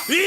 Yeah.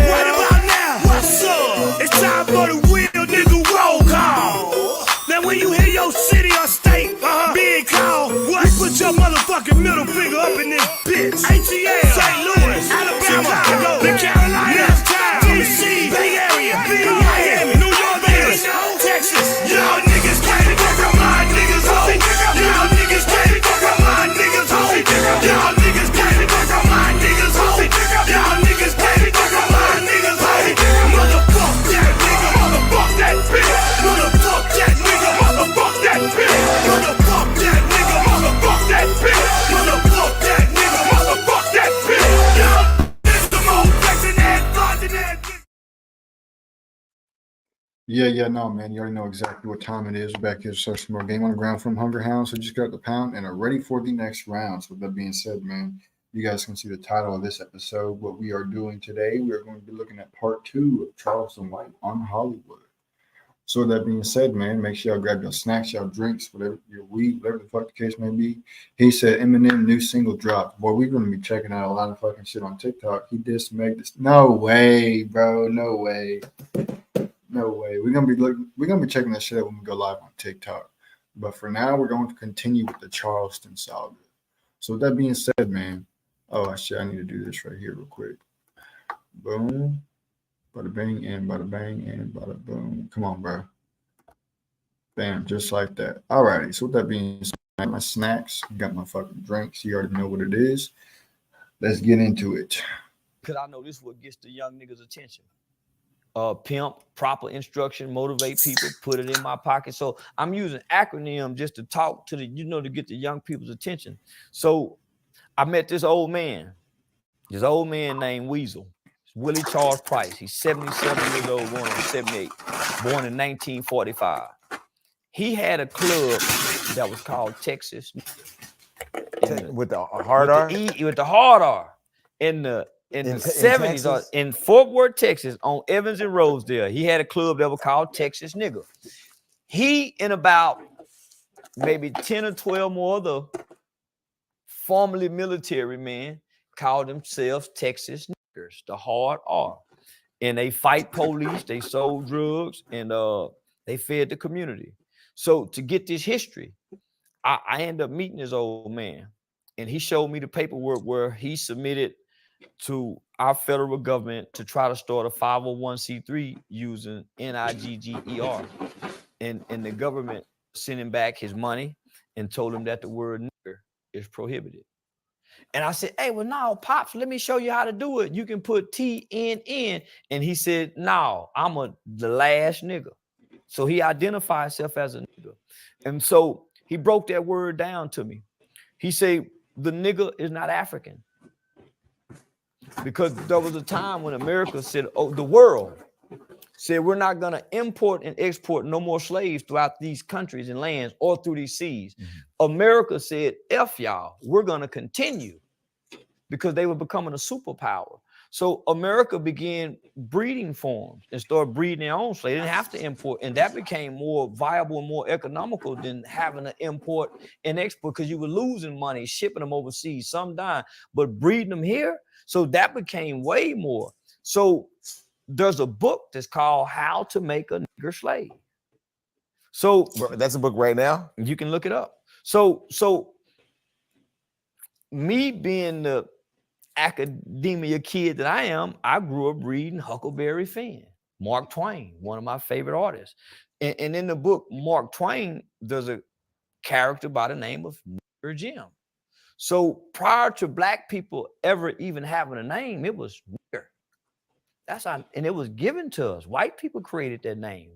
Right about now, what's up? It's time for the real nigga roll call. Now when you hear your city or state being called, what? You put your motherfucking middle finger up in this bitch. ATL, St. Louis, Alabama, Chicago, the Carolinas, Tennessee, Bay Area, Miami, New York, Vegas, Texas. Y'all niggas can't go from my niggas home. Y'all niggas can't go from my niggas home. Y'all niggas can't go from my niggas home. Y'all niggas can't go from my niggas home. Motherfuck that nigga, motherfuck that bitch. Motherfuck that nigga, motherfuck that bitch. Motherfuck that nigga, motherfuck that bitch. Motherfuck that nigga, motherfuck that bitch. Y'all niggas the most flexing ass, flaunting ass. Yeah, no, man. You already know exactly what time it is. We're back here to search some more game on the ground from Hunger Hounds. So just got the pound and are ready for the next round. So with that being said, man, you guys can see the title of this episode. What we are doing today, we are going to be looking at part 2 of Charleston White on Hollywood. So with that being said, man, make sure y'all grab your snacks, y'all drinks, whatever your weed, whatever the fuck the case may be. He said Eminem new single dropped. Boy, we're gonna be checking out a lot of fucking shit on TikTok. He dissed Meg. No way, bro. No way. No way. We're gonna be checking that shit out when we go live on TikTok. But for now, we're going to continue with the Charleston saga. So with that being said, man. Oh shit, I need to do this right here real quick. Boom. Bada bang and bada bang and bada boom. Come on, bro. Bam, just like that. Alrighty, so with that being said, I got my snacks, got my fucking drinks. You already know what it is. Let's get into it. Because I know this is what gets the young niggas' attention. Pimp, proper instruction, motivate people, put it in my pocket. So I'm using acronym just to talk to to get the young people's attention. So I met this old man named Weasel. Willie Charles Price. He's 77 years old, born in 78, born in 1945. He had a club that was called Texas. With the hard R? With the hard R. In the 70s, in Fort Worth, Texas, on Evans and Rosedale, he had a club that was called Texas Nigga. He and about maybe 10 or 12 more other formerly military men called themselves Texas Niggers, the hard R. And they fight police, they sold drugs, and they fed the community. So to get this history, I ended up meeting this old man, and he showed me the paperwork where he submitted to our federal government to try to start a 501c3 using NIGGER. And the government sent him back his money and told him that the word nigger is prohibited. And I said, hey, well, no, Pops, let me show you how to do it. You can put TNN. And he said, no, I'm the last nigga. So he identified himself as a nigga. And so he broke that word down to me. He said, the nigga is not African. Because there was a time when America said, the world said, we're not going to import and export no more slaves throughout these countries and lands or through these seas. Mm-hmm. America said, F y'all, we're going to continue, because they were becoming a superpower. So America began breeding farms and started breeding their own slaves. They didn't have to import. And that became more viable and more economical than having to import and export, because you were losing money shipping them overseas, some dying, but breeding them here. So that became way more. So there's a book that's called How to Make a Nigger Slave. So that's a book right now. You can look it up. So me being the academia kid that I am, I grew up reading Huckleberry Finn, Mark Twain, one of my favorite artists. And in the book, Mark Twain, there's a character by the name of Nigger Jim. So prior to black people ever even having a name, it was nigger. And it was given to us. White people created that name.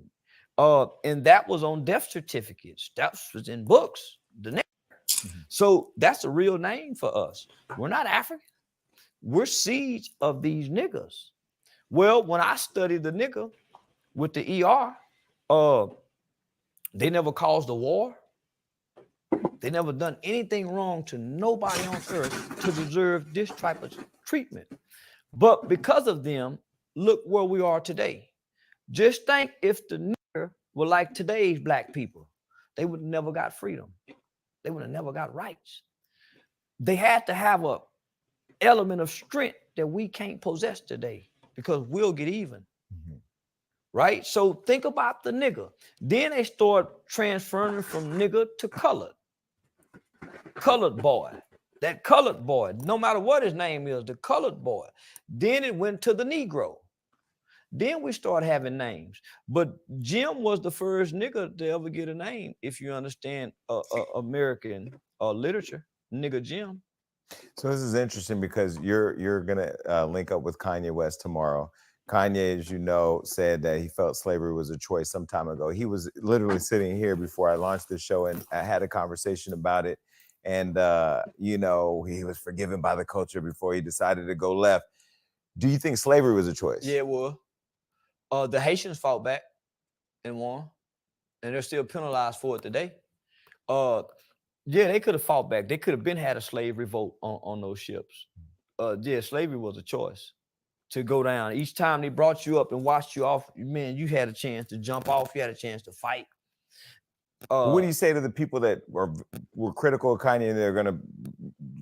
And that was on death certificates. That was in books, the nigger. Mm-hmm. So that's a real name for us. We're not African. We're seeds of these niggers. Well, when I studied the nigger with the ER, they never caused a war. They never done anything wrong to nobody on earth to deserve this type of treatment. But because of them, look where we are today. Just think if the nigger were like today's black people, they would have never got freedom. They would have never got rights. They had to have a element of strength that we can't possess today because we'll get even. Mhm. Right? So think about the nigga. Then they start transferring from nigga to colored. Colored boy. That colored boy, no matter what his name is, the colored boy. Then it went to the Negro. Then we start having names. But Jim was the first nigga to ever get a name, if you understand American literature. Nigga Jim. So this is interesting because you're gonna link up with Kanye West tomorrow. Kanye, as you know, said that he felt slavery was a choice some time ago. He was literally sitting here before I launched the show, and I had a conversation about it. And you know, he was forgiven by the culture before he decided to go left. Do you think slavery was a choice? Yeah, it was. The Haitians fought back and won, and they're still penalized for it today. Yeah, they could have fought back. They could have been had a slave revolt on those ships. Yeah, slavery was a choice to go down. Each time they brought you up and washed you off, man, you had a chance to jump off. You had a chance to fight. What do you say to the people that were critical of Kanye and they're going to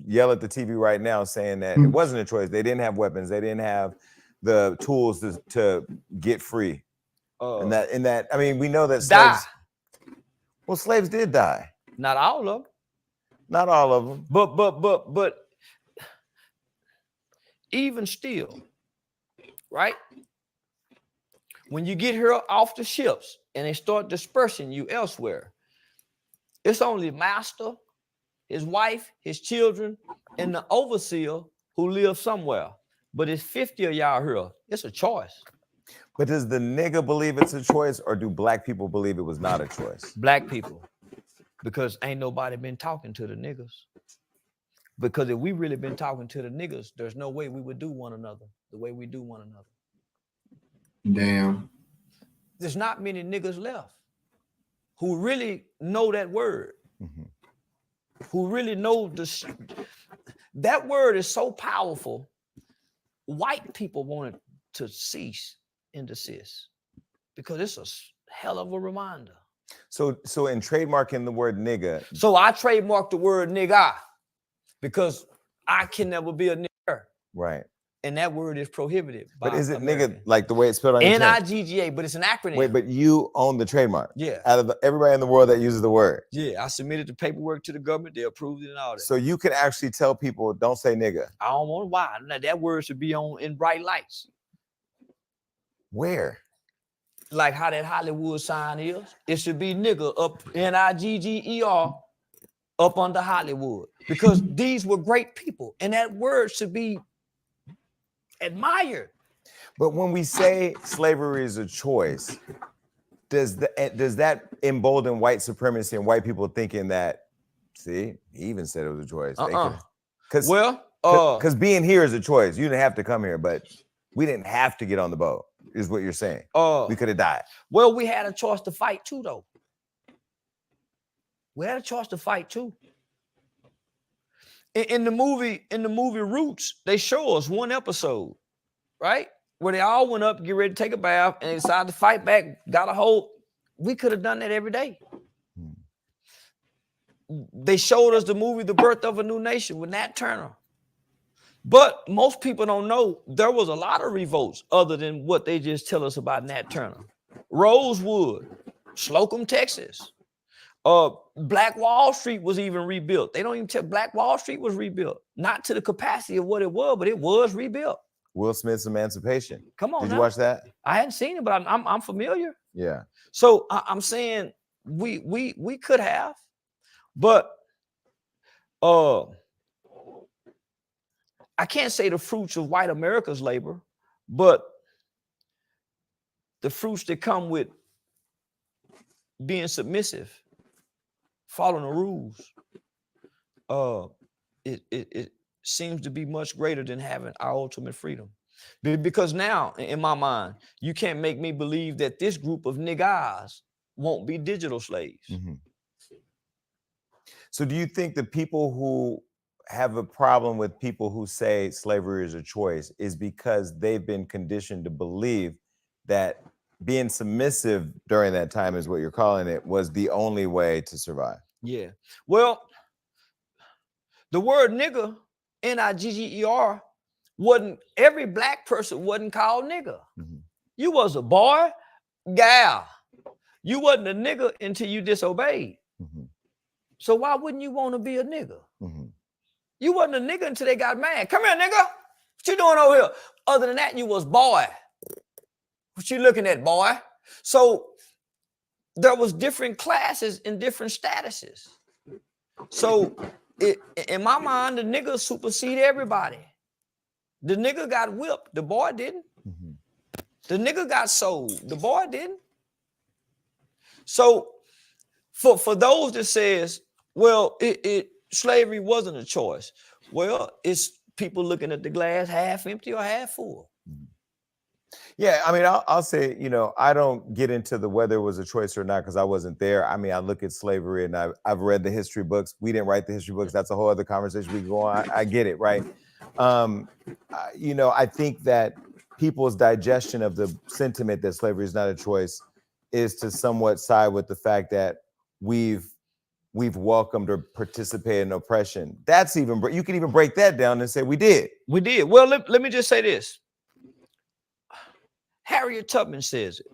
yell at the TV right now saying that it wasn't a choice? They didn't have weapons. They didn't have the tools to get free. And that, I mean, we know that slaves did die. Not all of them. Not all of them. But even still, right? When you get here off the ships and they start dispersing you elsewhere, it's only master, his wife, his children, and the overseer who live somewhere. But it's 50 of y'all here. It's a choice. But does the nigga believe it's a choice, or do black people believe it was not a choice? Black people. Because ain't nobody been talking to the niggas. Because if we really been talking to the niggas, there's no way we would do one another the way we do one another. Damn. There's not many niggas left who really know that word. Mm-hmm. Who really know that word is so powerful. White people want it to cease and desist because it's a hell of a reminder. So in trademarking the word nigga. So I trademarked the word nigga because I can never be a nigger. Right. And that word is prohibited. But is it American. nigga like the way it's spelled on your N-I-G-G-A, but it's an acronym. Wait, but you own the trademark. Yeah. Out of everybody in the world that uses the word. Yeah, I submitted the paperwork to the government. They approved it and all that. So you can actually tell people, don't say nigga. I don't want why. That word should be on in bright lights. Where? Like how that Hollywood sign is. It should be nigga up, N-I-G-G-E-R, up under Hollywood. Because these were great people. And that word should be admired. But when we say slavery is a choice, does that embolden white supremacy and white people thinking that, see, he even said it was a choice. Because being here is a choice. You didn't have to come here, but we didn't have to get on the boat, is what you're saying. We could have died. Well, we had a choice to fight too, though. We had a choice to fight too. In the movie Roots, they show us one episode, right? Where they all went up, get ready to take a bath, and they decided to fight back, got a hold. We could have done that every day. They showed us the movie The Birth of a New Nation with Nat Turner. But most people don't know there was a lot of revolts other than what they just tell us about Nat Turner. Rosewood, Slocum, Texas. Black Wall Street was even rebuilt. They don't even tell Black Wall Street was rebuilt. Not to the capacity of what it was, but it was rebuilt. Will Smith's Emancipation. Come on. Did you watch that? I hadn't seen it, but I'm familiar. Yeah. So I'm saying we could have, but I can't say the fruits of white America's labor, but the fruits that come with being submissive, following the rules, it seems to be much greater than having our ultimate freedom. Because now, in my mind, you can't make me believe that this group of niggas won't be digital slaves. Mm-hmm. So do you think the people who have a problem with people who say slavery is a choice is because they've been conditioned to believe that being submissive during that time, is what you're calling it, was the only way to survive? Yeah. Well, the word nigger, N-I-G-G-E-R, wasn't every black person wasn't called nigga. Mhm. You was a boy, gal. You wasn't a nigga until you disobeyed. Mhm. So why wouldn't you want to be a nigga? Mhm. You wasn't a nigga until they got mad. Come here, nigga. What you doing over here? Other than that, you was boy. What you looking at, boy? So there was different classes and different statuses. So in my mind, the nigga supersede everybody. The nigga got whipped. The boy didn't. Mhm. The nigga got sold. The boy didn't. So for those that says, well, slavery wasn't a choice. Well, it's people looking at the glass half empty or half full. Yeah, I mean, I'll say, you know, I don't get into the whether it was a choice or not because I wasn't there. I mean, I look at slavery and I've read the history books. We didn't write the history books. That's a whole other conversation we can go on. I get it, right? You know, I think that people's digestion of the sentiment that slavery is not a choice is to somewhat side with the fact that we've welcomed or participated in oppression. That's even, you can even break that down and say we did. We did. Well, let me just say this. Harriet Tubman says it,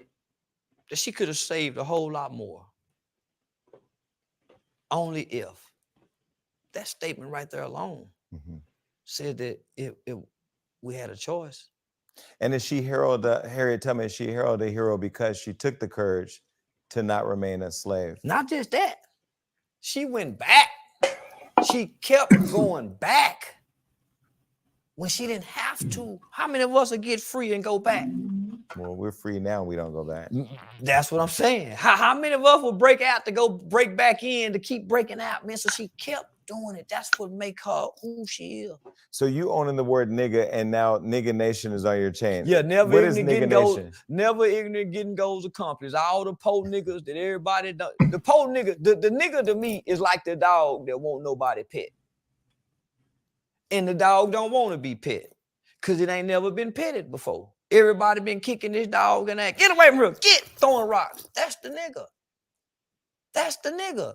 that she could have saved a whole lot more. Only if. That statement right there alone said that if we had a choice. And is she Harriet Tubman, is she heralded a hero because she took the courage to not remain a slave? Not just that. She went back. She kept going back when she didn't have to. How many of us would get free and go back? Well, we're free now. We don't go back. That's what I'm saying. How many of us will break out to go break back in to keep breaking out, man? So she kept doing it. That's what make her who she is. So you owning the word nigga and now nigga nation is on your chain. Yeah, never What is ignorant nigga getting goals. nation? Never ignorant getting goals accomplished. All the po niggas that everybody does. The po nigga, the nigga to me is like the dog that won't nobody pet. And the dog don't want to be pet because it ain't never been petted before. Everybody been kicking this dog and that. Get away from her. Get throwing rocks. That's the nigga. That's the nigga.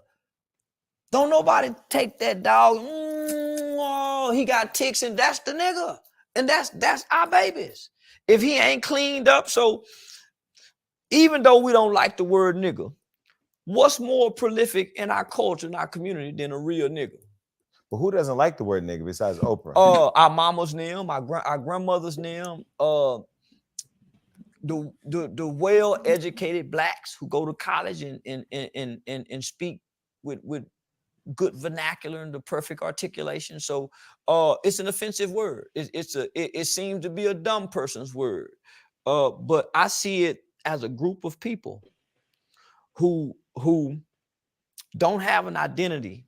Don't nobody take that dog. Oh, he got ticks and that's the nigga. And that's our babies. If he ain't cleaned up, so even though we don't like the word nigga, what's more prolific in our culture, in our community than a real nigga? Well, who doesn't like the word nigga besides Oprah? Our mama's name, our grandmother's name, the well-educated blacks who go to college and speak with good vernacular and the perfect articulation. So it's an offensive word. It seems to be a dumb person's word. But I see it as a group of people who don't have an identity,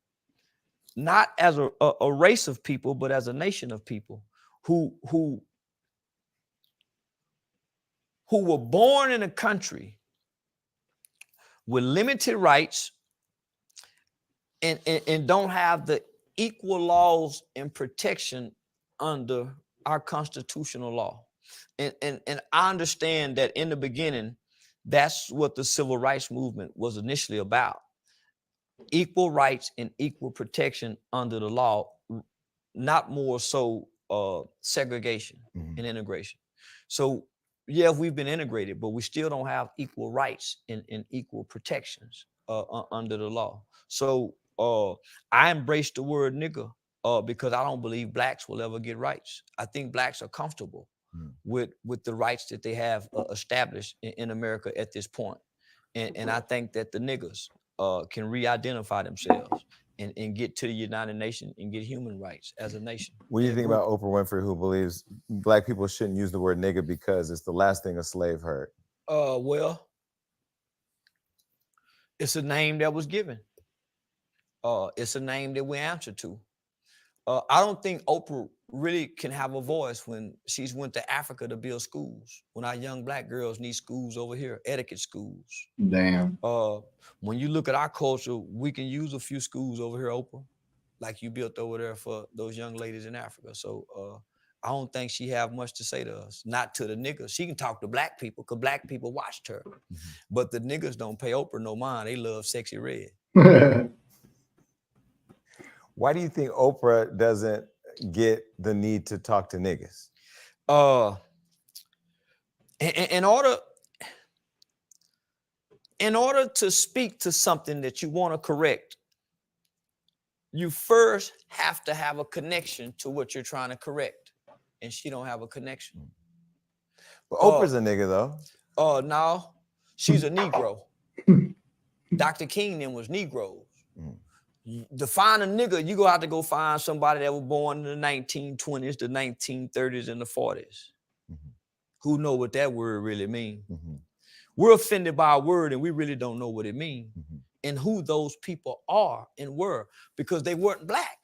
not as a race of people, but as a nation of people who were born in a country with limited rights and don't have the equal laws and protection under our constitutional law. And I understand that in the beginning, that's what the civil rights movement was initially about. Equal rights and equal protection under the law, not more so segregation and integration. So yeah, we've been integrated, but we still don't have equal rights and equal protections under the law. So I embrace the word nigga because I don't believe blacks will ever get rights. I think blacks are comfortable with the rights that they have established in America at this point. And I think that the niggas can re-identify themselves and get to the United Nations and get human rights as a nation. What do you think about Oprah Winfrey, who believes black people shouldn't use the word nigga because it's the last thing a slave heard? Well, it's a name that was given. It's a name that we answer to. I don't think Oprah really can have a voice when she's went to Africa to build schools. When our young black girls need schools over here, etiquette schools. Damn. When you look at our culture, we can use a few schools over here, Oprah, like you built over there for those young ladies in Africa. So I don't think she have much to say to us, not to the niggas. She can talk to black people because black people watched her. But the niggas don't pay Oprah no mind. They love Sexy Red. Why do you think Oprah doesn't get the need to talk to niggas? In order to speak to something that you want to correct, you first have to have a connection to what you're trying to correct. And she don't have a connection. But Oprah's a nigga though. No, she's a Negro. Dr. King then was Negroes. To find a nigga, you gonna have to go find somebody that was born in the 1920s, the 1930s, and the 40s. Who know what that word really means. We're offended by a word and we really don't know what it means and who those people are and were because they weren't black.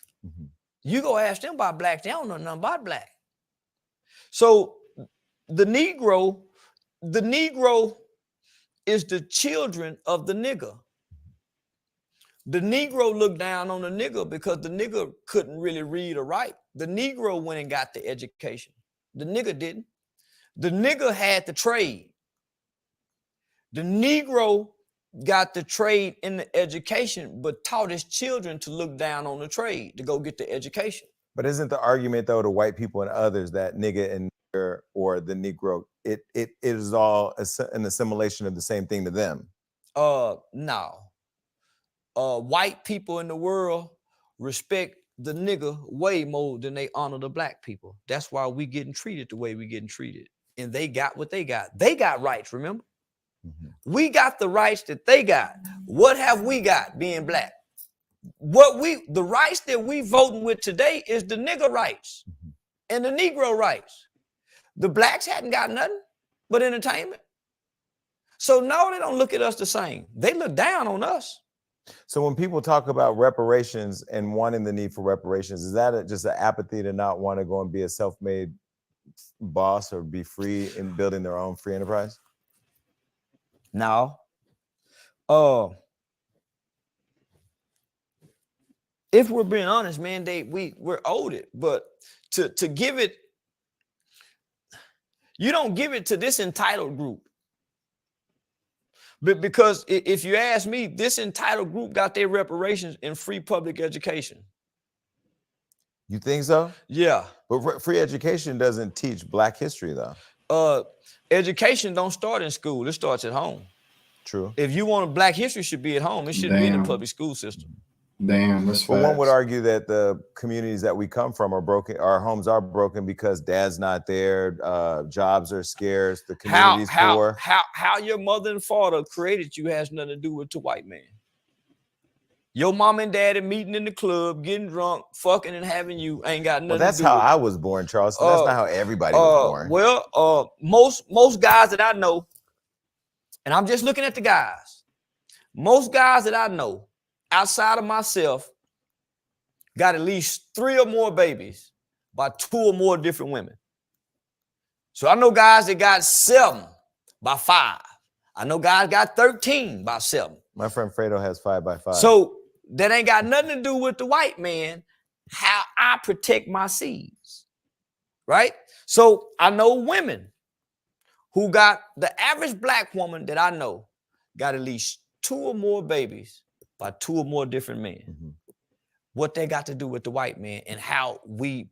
You go ask them about blacks, they don't know nothing about black. So the Negro is the children of the nigger. The Negro looked down on the nigger because the nigger couldn't really read or write. The Negro went and got the education. The nigger didn't. The nigger had the trade. The Negro got the trade in the education, but taught his children to look down on the trade, to go get the education. But isn't the argument though to white people and others that nigga and nigger or the Negro, it is all an assimilation of the same thing to them? No. White people in the world respect the nigger way more than they honor the black people. That's why we getting treated the way we getting treated. And they got what they got. They got rights, remember? We got the rights that they got. What have we got being black? The rights that we voting with today is the nigger rights and the Negro rights. The blacks hadn't got nothing but entertainment. So no, they don't look at us the same. They look down on us. So when people talk about reparations and wanting the need for reparations, is that just an apathy to not want to go and be a self-made boss or be free in building their own free enterprise? No. If we're being honest, man, we're owed it. But to give it, you don't give it to this entitled group. But because if you ask me, this entitled group got their reparations in free public education. You think so? Yeah. But free education doesn't teach black history though. Education don't start in school. It starts at home. True. If you want black history, should be at home. It shouldn't be in the public school system. Damn, that's Well, facts. one would argue that the communities that we come from are broken. Our homes are broken because dad's not there. Jobs are scarce. The community's poor. How your mother and father created you has nothing to do with the white man. Your mom and daddy meeting in the club, getting drunk, fucking and having you ain't got nothing Well, that's to do how with I was born, Charleston. That's not how everybody was born. Well, most guys that I know, and I'm just looking at the guys, most guys that I know outside of myself got at least 3 or more babies by 2 or more different women. So I know guys that got 7 by 5. I know guys got 13 by 7. My friend Fredo has 5 by 5. So that ain't got nothing to do with the white man, how I protect my seeds, right? So I know women who got, the average black woman that I know got at least 2 or more babies by 2 or more different men. What they got to do with the white man and how we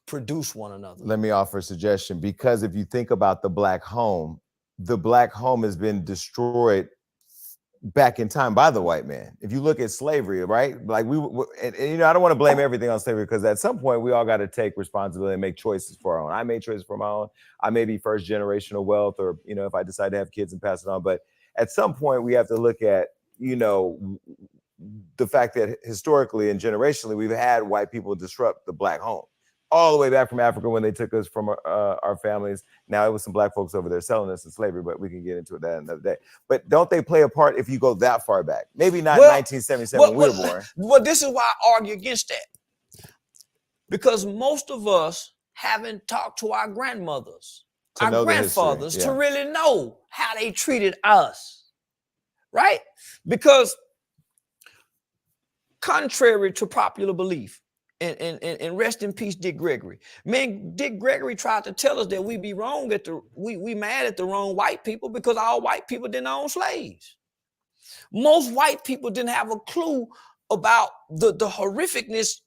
produce one another. Let me offer a suggestion, because if you think about the black home has been destroyed back in time by the white man. If you look at slavery, right? Like and you know, I don't want to blame everything on slavery, because at some point we all got to take responsibility and make choices for our own. I made choices for my own. I may be first generational wealth, or, you know, if I decide to have kids and pass it on. But at some point we have to look at, you know, the fact that historically and generationally we've had white people disrupt the black home. All the way back from Africa when they took us from our families. Now it was some black folks over there selling us in slavery, but we can get into that another day. But don't they play a part if you go that far back? Maybe not 1977 when we were born. Well, this is why I argue against that. Because most of us haven't talked to our grandmothers, our grandfathers, to really know how they treated us, right? Because contrary to popular belief, and rest in peace, Dick Gregory. Man, Dick Gregory tried to tell us that we be wrong we mad at the wrong white people because all white people didn't own slaves. Most white people didn't have a clue about the horrificness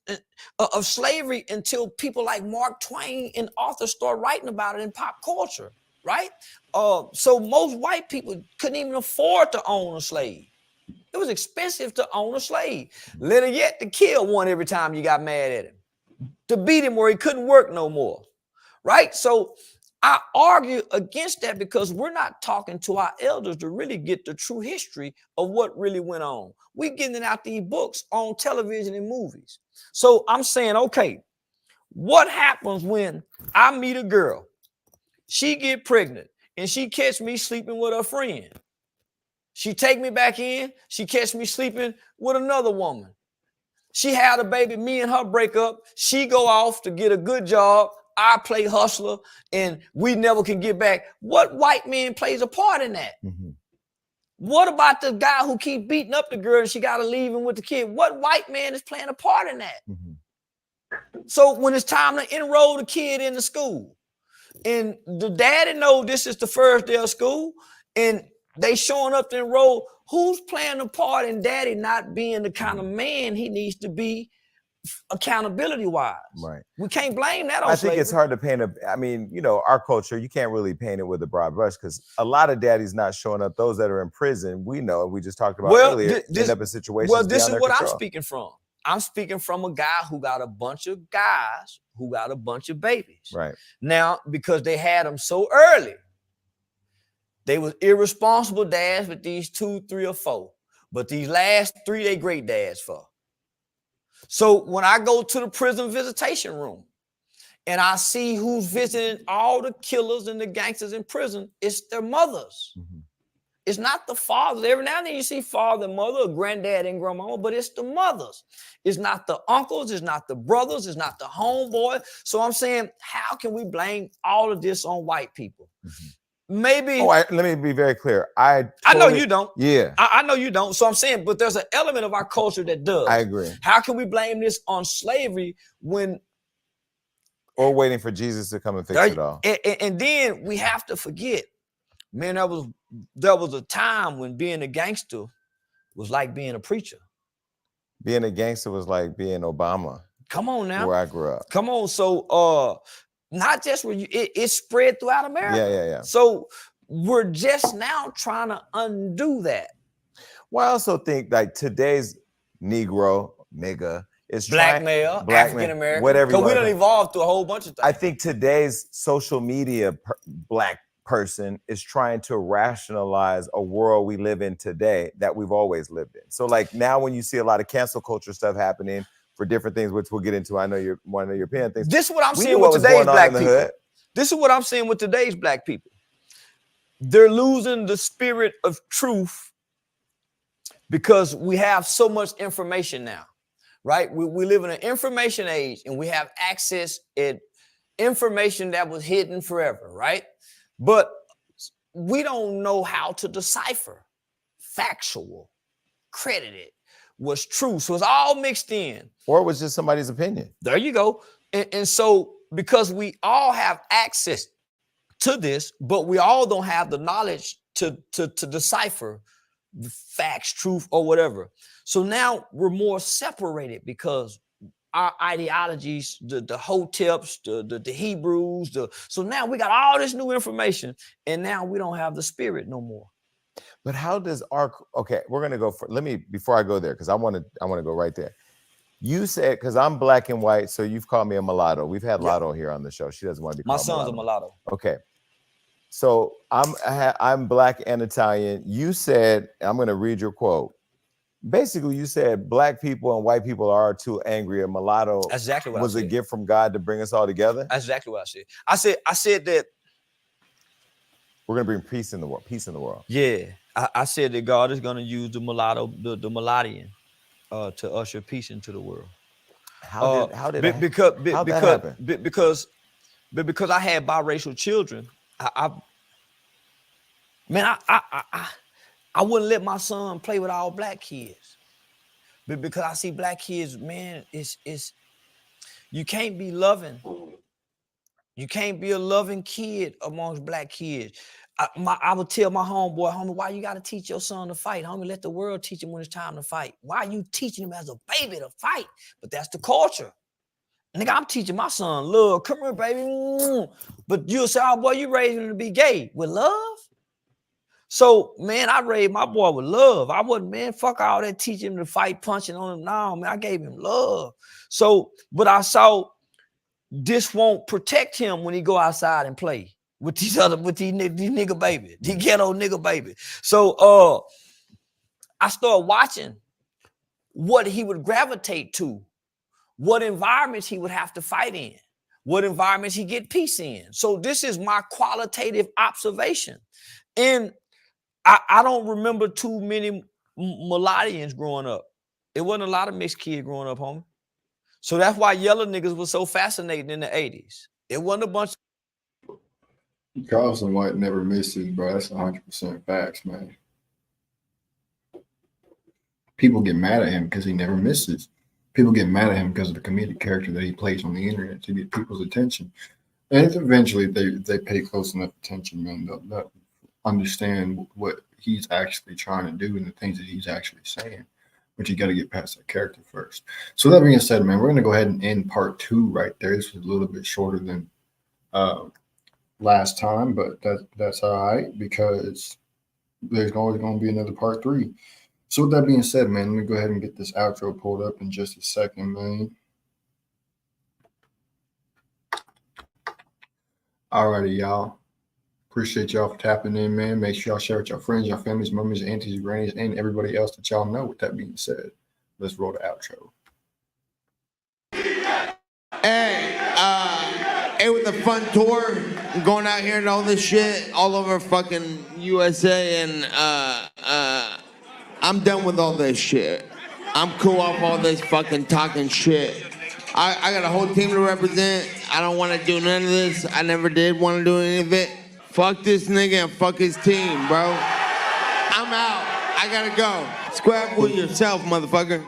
of slavery until people like Mark Twain and authors start writing about it in pop culture, right? So most white people couldn't even afford to own a slave. It was expensive to own a slave. Later yet, to kill one every time you got mad at him, to beat him where he couldn't work no more, right? So I argue against that because we're not talking to our elders to really get the true history of what really went on. We're getting out these books on television and movies. So I'm saying, okay, what happens when I meet a girl, she get pregnant, and she catch me sleeping with her friend? She take me back in, she catch me sleeping with another woman. She had a baby, me and her break up, she go off to get a good job, I play hustler, and we never can get back. What white man plays a part in that? Mm-hmm. What about the guy who keep beating up the girl and she got to leave him with the kid? What white man is playing a part in that? Mm-hmm. So when it's time to enroll the kid in the school, and the daddy knows this is the first day of school, and they showing up to enroll, who's playing a part in daddy not being the kind of man he needs to be accountability wise? Right. We can't blame that on I think slavery. it's hard to paint our culture, you can't really paint it with a broad brush because a lot of daddies not showing up. Those that are in prison, we know, we just talked about earlier, end up in situations. Well, this is what control. I'm speaking from. I'm speaking from a guy who got a bunch of guys who got a bunch of babies. Right. Now, because they had them so early, they was irresponsible dads with these 2, 3, or 4. But these last 3, they great dads for. So when I go to the prison visitation room and I see who's visiting all the killers and the gangsters in prison, it's their mothers. Mm-hmm. It's not the fathers. Every now and then you see father and mother, or granddad and grandmama, but it's the mothers. It's not the uncles. It's not the brothers. It's not the homeboy. So I'm saying, how can we blame all of this on white people? Mm-hmm. Maybe. Let me be very clear. I know you don't. Yeah. I know you don't. So I'm saying, but there's an element of our culture that does. I agree. How can we blame this on slavery when? Or waiting for Jesus to come and fix it all. And then we have to forget, man, there was a time when being a gangster was like being a preacher. Being a gangster was like being Obama. Come on now. Where I grew up. Come on. So not just where it spread throughout America. Yeah. So we're just now trying to undo that. Well, I also think like today's Negro, nigga, is black male, African American, whatever. Because we don't evolve through a whole bunch of things. I think today's social media black person is trying to rationalize a world we live in today that we've always lived in. So like now when you see a lot of cancel culture stuff happening for different things, which we'll get into, I know you want to know your opinion things. This is what I'm seeing with today's black people. Hood. This is what I'm seeing with today's black people. They're losing the spirit of truth because we have so much information now, right? We live in an information age and we have access to information that was hidden forever, right? But we don't know how to decipher factual, credited, what's true. So it's all mixed in. Or it was just somebody's opinion. There you go. And so because we all have access to this, but we all don't have the knowledge to decipher the facts, truth, or whatever. So now we're more separated because our ideologies, the Hoteps, the Hebrews, so now we got all this new information, and now we don't have the spirit no more. But how does okay, we're gonna go before I go there, because I want to go right there. You said, because I'm black and white, so you've called me a mulatto. We've had Lotto here on the show. She doesn't want to be called My son's a mulatto. Okay. So I'm black and Italian. You said, I'm going to read your quote. Basically, you said black people and white people are too angry. A mulatto That's exactly what was I a said. gift from God to bring us all together. That's exactly what I said. I said that we're going to bring peace in the world. Peace in the world. Yeah. I said that God is going to use the mulatto, the mulattian, to usher peace into the world. How did that happen? Because I had biracial children. I wouldn't let my son play with all black kids. But because I see black kids, man, it's you can't be loving. You can't be a loving kid amongst black kids. I would tell my homie, why you got to teach your son to fight? Homie, let the world teach him when it's time to fight. Why are you teaching him as a baby to fight? But that's the culture. Nigga, I'm teaching my son love. Come here, baby. But you'll say, oh, boy, you raised him to be gay. With love? So, man, I raised my boy with love. I wasn't, man, fuck all that teaching him to fight, punching on him. No, man, I gave him love. So, but I saw this won't protect him when he go outside and play with these nigga baby, these ghetto nigga baby. So I started watching what he would gravitate to, what environments he would have to fight in, what environments he get peace in. So this is my qualitative observation. And I don't remember too many mulattoans growing up. It wasn't a lot of mixed kids growing up, homie. So that's why yellow niggas was so fascinating in the 80s. It wasn't a bunch of Charleston White never misses, bro. That's 100% facts, man. People get mad at him because he never misses. People get mad at him because of the comedic character that he plays on the internet to get people's attention. And eventually they pay close enough attention, man. They'll understand what he's actually trying to do and the things that he's actually saying. But you got to get past that character first. So that being said, man, we're going to go ahead and end part 2 right there. This was a little bit shorter than last time, but that's all right because there's always going to be another part 3. So with that being said, man, let me go ahead and get this outro pulled up in just a second, man. Alrighty, y'all. Appreciate y'all for tapping in, man. Make sure y'all share with your friends, your families, mummies, aunties, grannies, and everybody else that y'all know. With that being said, let's roll the outro. Hey, with the fun tour, going out here and all this shit all over fucking USA, and I'm done with all this shit. I'm cool off all this fucking talking shit. I got a whole team to represent. I don't want to do none of this. I never did want to do any of it. Fuck this nigga and fuck his team, bro. I'm out. I gotta go. Scrap with yourself, motherfucker.